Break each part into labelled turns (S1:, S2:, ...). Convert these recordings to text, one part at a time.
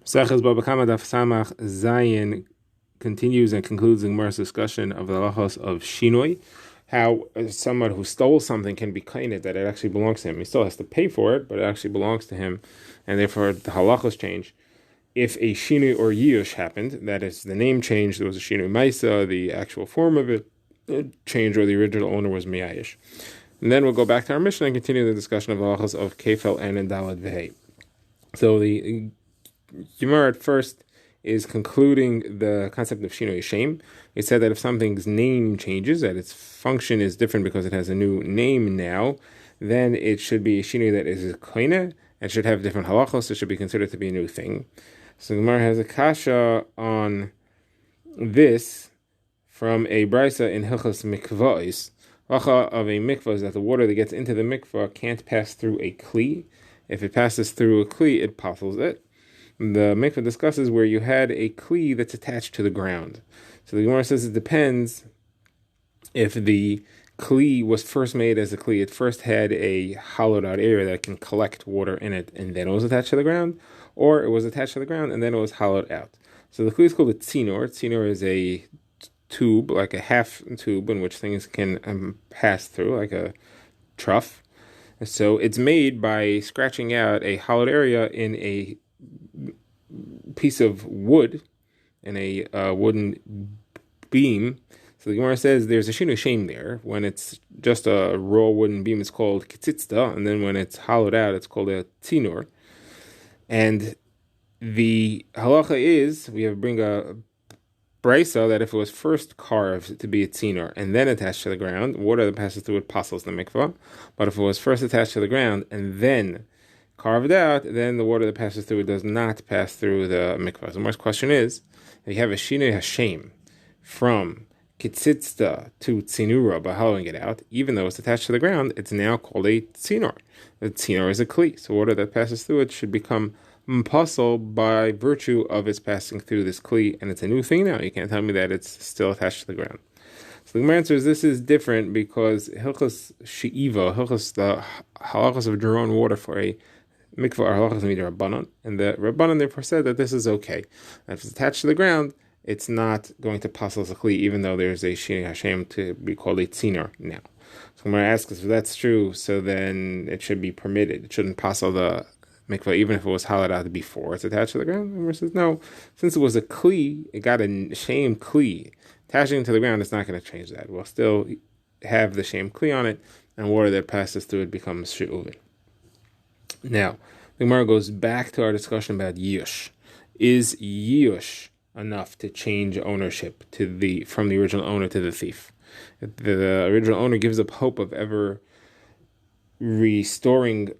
S1: Sechas Bava Kamma Daf Samach Zayin continues and concludes the Gemara's discussion of the halachos of shinoi, how someone who stole something can be kained that it actually belongs to him. He still has to pay for it, but it actually belongs to him, and therefore the halachos change. If a shinoi or yush happened, that is, the name changed, there was a shinoi maisa, the actual form of it changed, or the original owner was miyayish. And then we'll go back to our Mishnah and continue the discussion of halachos of kefel and dalad v'hei. So the Gemara at first is concluding the concept of shinoi shem. It said that if something's name changes, that its function is different because it has a new name now, then it should be a shinoi that is a koine and should have different halachos. It should be considered to be a new thing. So Gemara has a kasha on this from a brisa in Hilchos Mikvahs. Halacha of a mikvah is that the water that gets into the mikvah can't pass through a kli. If it passes through a kli, it puzzles it. The mikvah discusses where you had a kli that's attached to the ground. So the Gemara says it depends if the kli was first made as a kli. It first had a hollowed out area that can collect water in it, and then it was attached to the ground, or it was attached to the ground and then it was hollowed out. So the kli is called a tzinor. Tzinor is a tube, like a half tube in which things can pass through, like a trough. So it's made by scratching out a hollowed area in a piece of wood, in a wooden beam. So the Gemara says there's a shinoi shem there. When it's just a raw wooden beam, it's called kitzitzta, and then when it's hollowed out, it's called a tzinor. And the halacha is, bring a brisa that if it was first carved to be a tzinor and then attached to the ground, water that passes through it passes the mikvah. But if it was first attached to the ground and then carved out, then the water that passes through it does not pass through the mikvah. So the first question is, if you have a shinoi hashem from kitzitzta to tzinura by hollowing it out, even though it's attached to the ground, it's now called a tzinor. The tzinor is a kli, so water that passes through it should become mpasul by virtue of its passing through this kli, and it's a new thing now. You can't tell me that it's still attached to the ground. So the answer is this is different because hilchos she'iva, the halachos of drawing water for a mikvah are halachos midrabanan, and the rabbanan therefore said that this is okay. And if it's attached to the ground, it's not going to pasul as a kli, even though there's a shinoi hashem to be called a tzinor now. So I'm going to ask if that's true, so then it should be permitted. It shouldn't pasul the mikvah, even if it was hollowed out before it's attached to the ground. And says no, since it was a kli, it got a shame kli. Attaching it to the ground is not going to change that. We'll still have the shame kli on it, and water that passes through it becomes she'uvin. Now, the Gemara goes back to our discussion about yush. Is yush enough to change ownership from the original owner to the thief? If the original owner gives up hope of ever restoring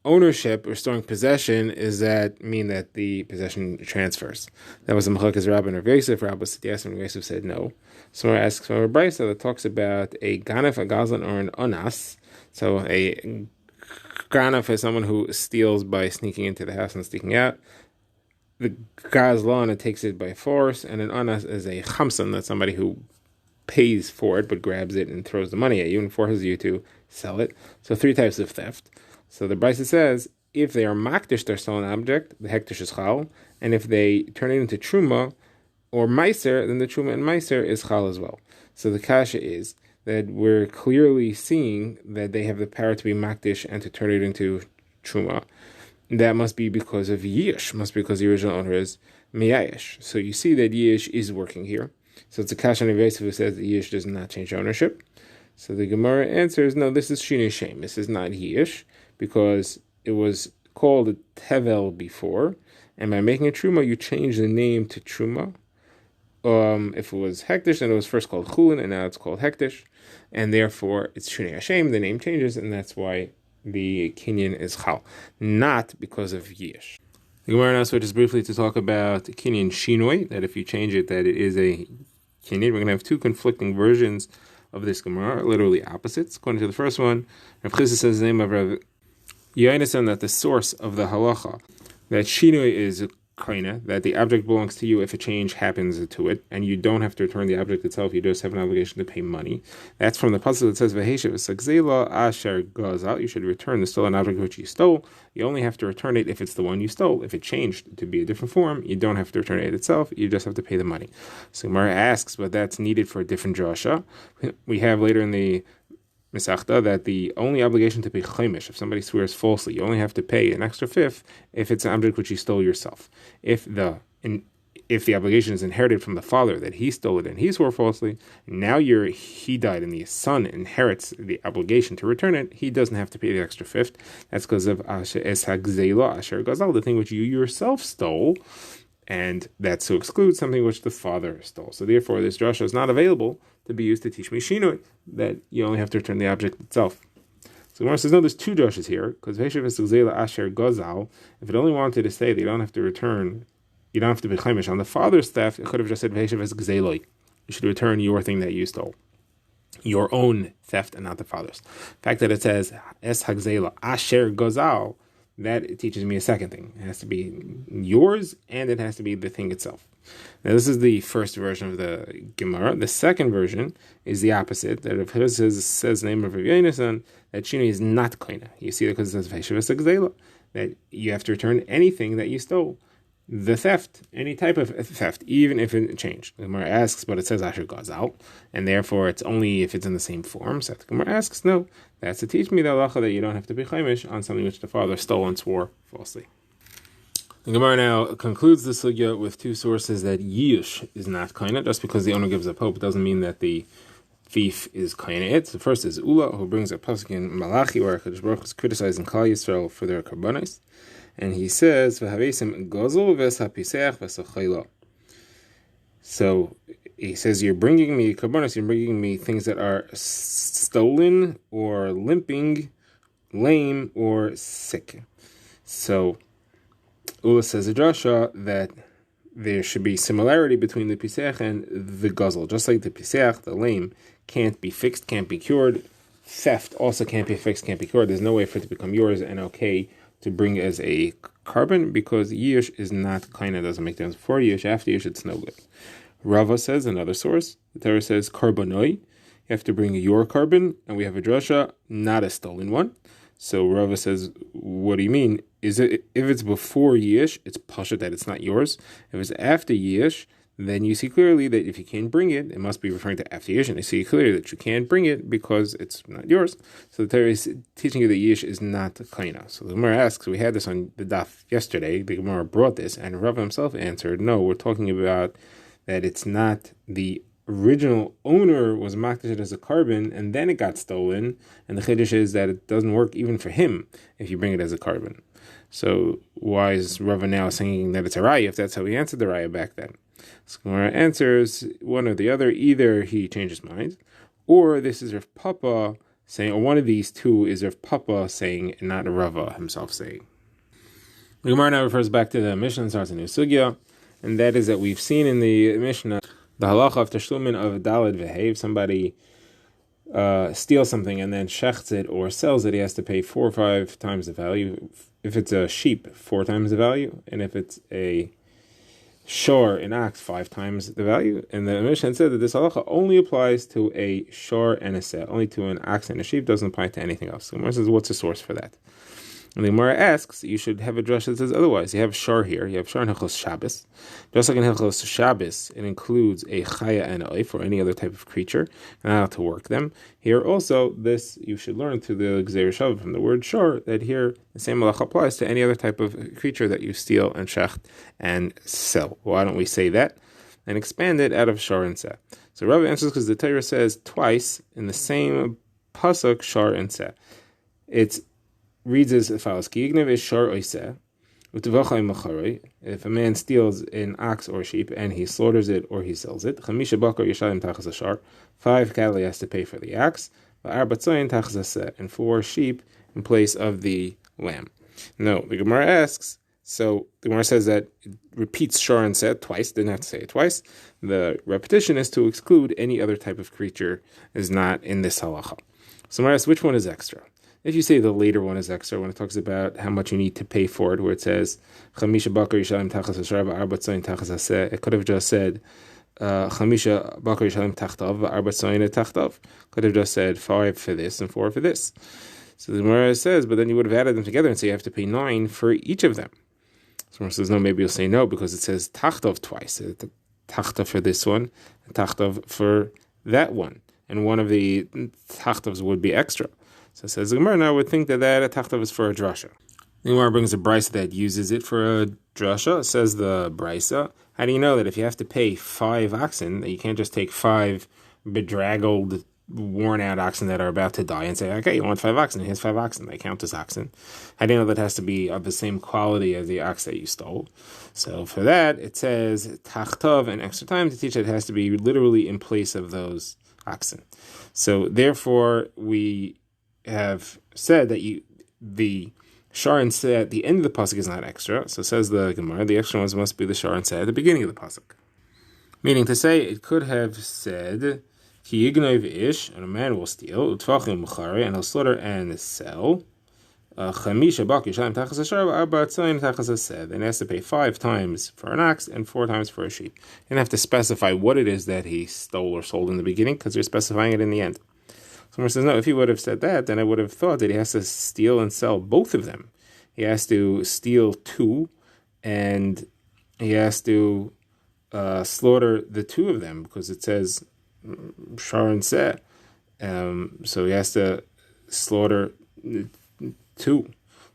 S1: ownership, restoring possession, is that mean that the possession transfers? That was the Machlokes Rabbi and Rav Yosef. Rabbi said yes, and Rav Yosef said no. So I asks from a brisa that talks about a ganef, a gazlan, or an onas. So a ganef is someone who steals by sneaking into the house and sneaking out. The gazlan, it takes it by force, and an onas is a chamsan, that's somebody who pays for it but grabs it and throws the money at you and forces you to sell it. So three types of theft. So the brisa says, if they are makdish their stolen object, the hektish is chal, and if they turn it into truma or meiser, then the truma and meiser is chal as well. So the kasha is that we're clearly seeing that they have the power to be makdish and to turn it into truma. That must be because of yish, must be because the original owner is miyayish. So you see that yish is working here. So it's a kasha on Yosef who says that yish does not change ownership. So the Gemara answers, no, this is shinoi shem. This is not yish, because it was called a tevel before, and by making a truma, you change the name to truma. If it was hektish, then it was first called chulin, and now it's called hektish, and therefore it's shinoi hashem. The name changes, and that's why the kinyan is chal, not because of yish. The Gemara now switches briefly to talk about kinyan shinoi, that if you change it, that it is a kinyan. We're going to have two conflicting versions of this Gemara, literally opposites. According to the first one, Rav Chizda says the name of Rav Yonasan that the source of the halacha that shinoi is koine, that the object belongs to you if a change happens to it, and you don't have to return the object itself, you just have an obligation to pay money. That's from the pasuk that says, V'heshev esagzela asher gazal, you should return the stolen object which you stole. You only have to return it if it's the one you stole. If it changed to be a different form, you don't have to return it itself, you just have to pay the money. So Gemara asks, but that's needed for a different drasha. We have later in the Misachta that the only obligation to pay chaimish, if somebody swears falsely, you only have to pay an extra fifth if it's an object which you stole yourself. If the obligation is inherited from the father that he stole it and he swore falsely, now he died and the son inherits the obligation to return it, he doesn't have to pay the extra fifth. That's because of asher gazal, the thing which you yourself stole, and that's to exclude something which the father stole. So therefore, this drasha is not available to be used to teach me shinoi, that you only have to return the object itself. So Gemara says, no, there's two drashas here, because Veshev Esugzela Asher Gazal, if it only wanted to say that you don't have to return, you don't have to be chaimish on the father's theft, it could have just said Veshev Esugzeloi. You should return your thing that you stole. Your own theft and not the father's. The fact that it says Es Hagzela Asher Gazal, that teaches me a second thing. It has to be yours, and it has to be the thing itself. Now, this is the first version of the Gemara. The second version is the opposite, that if it says the name of Rav Yonasan, that Shinui is not koina. You see that because it says Veshev Esagzela, that you have to return anything that you stole. The theft, any type of theft, even if it changed. The Gemara asks, but it says Asher Gazal, and therefore it's only if it's in the same form. So the Gemara asks, no, that's to teach me the halacha that you don't have to be chaimish on something which the father stole and swore falsely. The Gemara now concludes the sugya with two sources that Yish is not kaina. Just because the owner gives up hope doesn't mean that the thief is kaina. The first is Ula, who brings a pasuk in Malachi where HaKadosh Baruch Hu is criticizing Klal Yisrael for their karbanos. And he says, so he says, you're bringing me karbanos, you're bringing me things that are stolen or limping, lame or sick. So Ula says a drasha that there should be similarity between the pisech and the guzzle. Just like the pisech, the lame, can't be fixed, can't be cured. Theft also can't be fixed, can't be cured. There's no way for it to become yours and okay to bring as a carbon, because Yish is not kaina, doesn't make sense. Before Yish, after Yish, it's no good. Rava says, another source, the Torah says, karbonoi, you have to bring your carbon, and we have a drasha, not a stolen one. So Rava says, what do you mean? Is it if it's before Yish, it's pasha that it's not yours. If it's after Yish, then you see clearly that if you can't bring it, it must be referring to after Yish, and you see clearly that you can't bring it because it's not yours. So the Torah is teaching you that Yish is not kaina. So the Gemara asks, we had this on the daf yesterday, the Gemara brought this, and Rav himself answered, no, we're talking about that it's not the original owner was makdash as a carbon, and then it got stolen, and the chiddush is that it doesn't work even for him if you bring it as a carbon. So why is Rava now saying that it's a raya if that's how he answered the raya back then? So Gemara answers one or the other. Either he changed his mind, or this is Rav Papa saying, or one of these two is Rav Papa saying, and not Rava himself saying. The Gemara now refers back to the Mishnah and starts a new sugya, and that is that we've seen in the Mishnah the halacha of tashlumin of daled vehev. Somebody steals something and then shechts it or sells it, he has to pay 4 or 5 times the value. If it's a sheep, 4 times the value, and if it's a shor, an ox, 5 times the value. And the Mishnah said that this halacha only applies to a shor and a seh, only to an ox and a sheep, doesn't apply to anything else. So the Gemara says, what's the source for that? And the Gemara asks, you should have a drush that says otherwise. You have shor here, you have shor in Hilchos Shabbos. Just like in Hilchos Shabbos, it includes a chaya and a oif, or any other type of creature, and not to work them. Here also, this you should learn through the Gzeir Shav from the word shor, that here the same halacha applies to any other type of creature that you steal and shecht and sell. Why don't we say that and expand it out of shor and seh? So Rav answers because the Torah says twice in the same pasuk shor and seh. It reads as follows: Ki yignev is shor oiseh, u'tevachai macharoi. If a man steals an ox or sheep and he slaughters it or he sells it, chamisha bakar yishalim tachas hashar, 5 cattle he has to pay for the ox, va'arba tzayin tachas haseh, and 4 sheep in place of the lamb. No, the Gemara asks, so the Gemara says that it repeats shor and seh twice, didn't have to say it twice. The repetition is to exclude any other type of creature is not in this halacha. So Gemara asks, which one is extra? If you say the later one is extra, when it talks about how much you need to pay for it, where it says, Chamisha bakar yishalim tachas hasharva arba tzayin tachas haseh, it could have just said, Chamisha bakar yishalim tachtav, arba tzayin tachtav. Could have just said 5 for this and 4 for this. So the Gemara says, but then you would have added them together and say you have to pay 9 for each of them. So Gemara says, no, maybe you'll say no, because it says tachtav twice. Tachtav for this one, and tachtav for that one. And one of the tachtavs would be extra. So it says the Gemara, now I would think that a tachtav is for a drasha. The Gemara brings a brisa that uses it for a drasha. It says the brisa, how do you know that if you have to pay 5 oxen, that you can't just take 5 bedraggled, worn out oxen that are about to die and say, okay, you want 5 oxen, here's 5 oxen, they count as oxen. How do you know that has to be of the same quality as the ox that you stole? So for that, it says tachtav and extra time to teach that it has to be literally in place of those oxen. So therefore, we have said that the shar and seh at the end of the pasuk is not extra. So says the Gemara, the extra ones must be the shar and seh at the beginning of the pasuk. Meaning to say, it could have said ki yignov ish, and a man will steal utvachim mechare, and he'll slaughter and sell. Chamisha bak yishayim tachas hasharva arba tzayin tachas haseh. Then he has to pay 5 times for an ox and 4 times for a sheep. You don't have to specify what it is that he stole or sold in the beginning, because you're specifying it in the end. Someone says, no, if he would have said that, then I would have thought that he has to steal and sell both of them. He has to steal 2, and he has to slaughter the 2 of them, because it says shar and seh. So he has to slaughter 2. So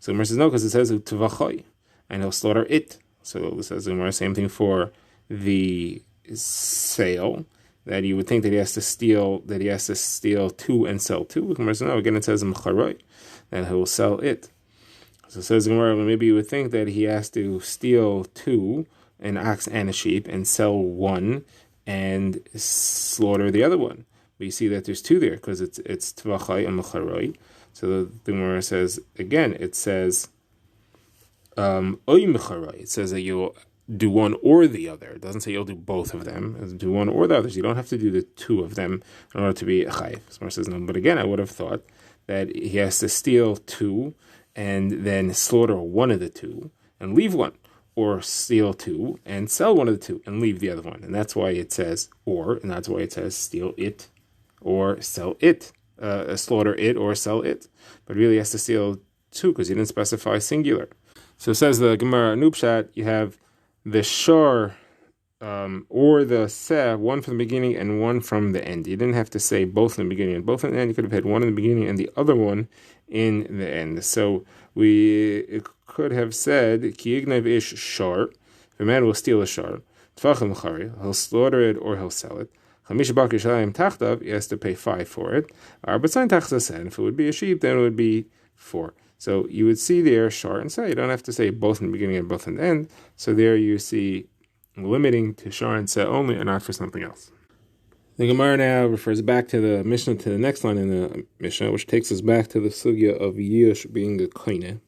S1: the Gemara says no, because it says tuvachoi, and he'll slaughter it. So it says the Gemara, same thing for the sale, that you would think that he has to steal 2 and sell 2. The Gemara says no, again it says mecharoi, that he'll sell it. So it says the Gemara, maybe you would think that he has to steal 2, an ox and a sheep, and sell 1 and slaughter the other one. But you see that there's 2 there, because it's tvachai and mecharoi. So the Gemara says, again, it says, oy mecharoi. It says that you'll do one or the other. It doesn't say you'll do both of them. It'll do one or the other. So you don't have to do the 2 of them in order to be a chayiv. So the Gemara says, no, but again, I would have thought that he has to steal 2 and then slaughter 1 of the 2 and leave 1. Or steal 2 and sell 1 of the 2 and leave the other one. And that's why it says or, and that's why it says steal it or sell it. Slaughter it or sell it. But really has to steal 2 because he didn't specify singular. So it says the Gemara Nupshat, you have the shar or the seh, one from the beginning and one from the end. You didn't have to say both in the beginning and both in the end. You could have had one in the beginning and the other one in the end. So we could have said ki yignav ish shar. If a man will steal a shar, tvachim l'chari, he'll slaughter it or he'll sell it. Chamisha bak yishayim tachtav, he has to pay 5 for it. Arba tzayin tachas haseh, if it would be a sheep, then it would be 4. So you would see there shar and seh. You don't have to say both in the beginning and both in the end. So there you see limiting to shar and seh only and not for something else. The Gemara now refers back to the Mishnah, to the next line in the Mishnah, which takes us back to the sugya of Yush being a koine.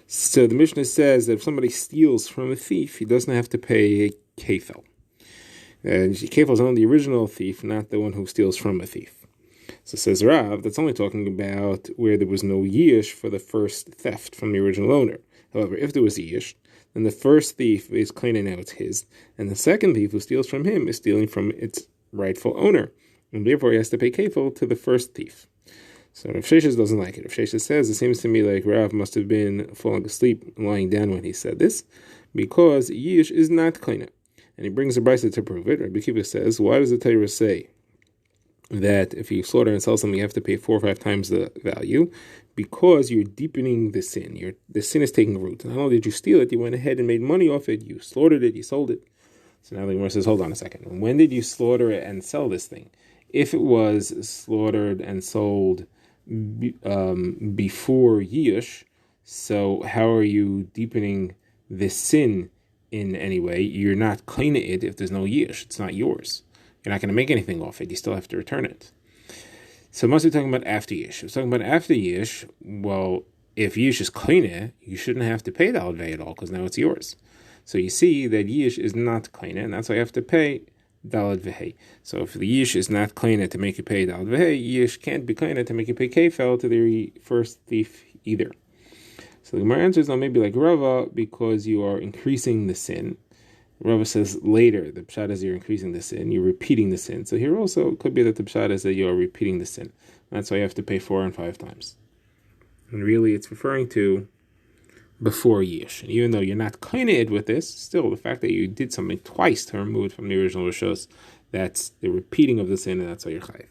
S1: So the Mishnah says that if somebody steals from a thief, he doesn't have to pay a kefel. And kefel is only the original thief, not the one who steals from a thief. So says Rav, that's only talking about where there was no yish for the first theft from the original owner. However, if there was yish, then the first thief is koine, now it's his, and the second thief who steals from him is stealing from its rightful owner, and therefore he has to pay kefil to the first thief. So Rav Sheshes doesn't like it. Rav Sheshes says it seems to me like Rav must have been falling asleep, lying down when he said this, because yish is not koine, and he brings a brisa to prove it. Rabbi Kiva says, why does the Torah say that if you slaughter and sell something, you have to pay 4 or 5 times the value? Because you're deepening the sin. The sin is taking root. Not only did you steal it, you went ahead and made money off it. You slaughtered it. You sold it. So now the Gemara says, hold on a second. When did you slaughter it and sell this thing? If it was slaughtered and sold before Yish, so how are you deepening this sin in any way? You're not cleaning it if there's no Yish. It's not yours. You're not going to make anything off it. You still have to return it. So must be talking about after Yish. If it's talking about after Yish, well, if Yish is clean, you shouldn't have to pay the Alvei at all because now it's yours. So you see that Yish is not koine, and that's why you have to pay dalad v'hei. So if the yish is not kaina to make you pay dalad v'hei, yish can't be kaina to make you pay kefel to the first thief either. So the Gemara answers, no, maybe like Rava, because you are increasing the sin. Rava says later, the pshat is you're increasing the sin, you're repeating the sin. So here also it could be that the pshat is that you're repeating the sin. That's why you have to pay 4 and 5 times. And really it's referring to before Yish. And even though you're not kained with this, still the fact that you did something twice to remove it from the original Rishos, that's the repeating of the sin, and that's why you're chayiv.